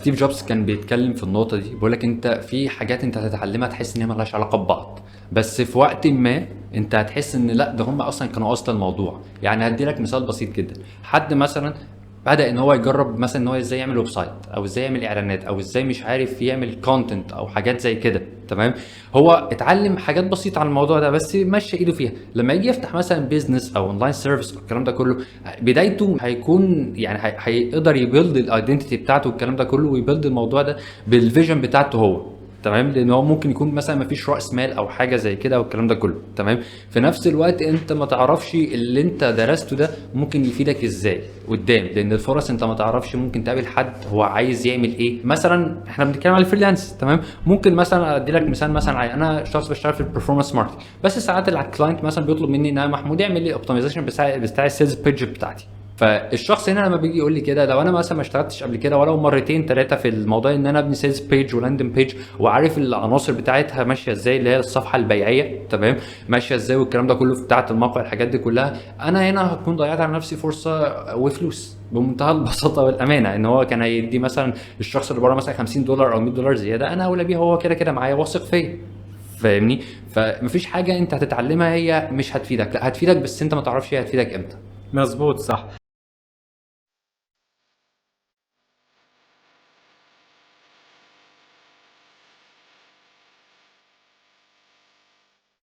ستيف جوبز كان بيتكلم في النقطة دي، بيقول لك انت في حاجات انت هتتعلمها تحس ان هي مالهاش علاقة ببعض، بس في وقت ما انت هتحس ان لا، ده هم اصلا كانوا اصل الموضوع. يعني هدي لك مثال بسيط جدا. حد مثلا بدأ ان هو يجرب مثلا ان هو ازاي يعمل ويب سايت، او ازاي يعمل اعلانات، او ازاي مش عارف يعمل كونتنت او حاجات زي كده. تمام. هو اتعلم حاجات بسيطة عن الموضوع ده بس مشى ايده فيها. لما يجي يفتح مثلا بيزنس او اونلاين سيرفيس او الكلام ده كله، بدايته هيكون يعني هيقدر يبيلد الايدنتيتي بتاعته والكلام ده كله، ويبيلد الموضوع ده بالفيجن بتاعته هو. تمام. لان هو ممكن يكون مثلا ما فيش راس مال او حاجه زي كده والكلام ده كله. تمام. في نفس الوقت انت ما تعرفش اللي انت درسته ده ممكن يفيدك ازاي قدام، لان الفرص انت ما تعرفش، ممكن تقابل حد هو عايز يعمل ايه. مثلا احنا بنتكلم على الفريلانس. تمام. ممكن مثلا ادي لك مثال، مثلا انا شخص بشتغل في البرفورمانس ماركتنج، بس ساعات الكلاينت مثلا بيطلب مني ان انا محمود اعمل لي اوبتمايزيشن بتاع السيلز بيج بتاعتي. فالشخص هنا لما بيجي يقول لي كده، لو انا مثلا ما اشتغلتش قبل كده ولو مرتين ثلاثه في الموضوع ان انا ابني سيلز بيج ولاندنج بيج، وعارف العناصر بتاعتها ماشيه ازاي، اللي هي الصفحه البيعيه تمام ماشيه ازاي والكلام ده كله بتاعه الموقع، الحاجات دي كلها، انا هنا هكون ضيعت على نفسي فرصه وفلوس بمنتهى البساطه والامانه. ان هو كان هيدي مثلا الشخص اللي بره مثلا $50 او $100 زياده، انا اولى بيها، هو كده كده معايا واثق فيا. فاهمني؟ فمفيش حاجه انت هتتعلمها هي مش هتفيدك، لا هتفيدك، بس انت ما تعرفش هي هتفيدك امتى. مظبوط، صح.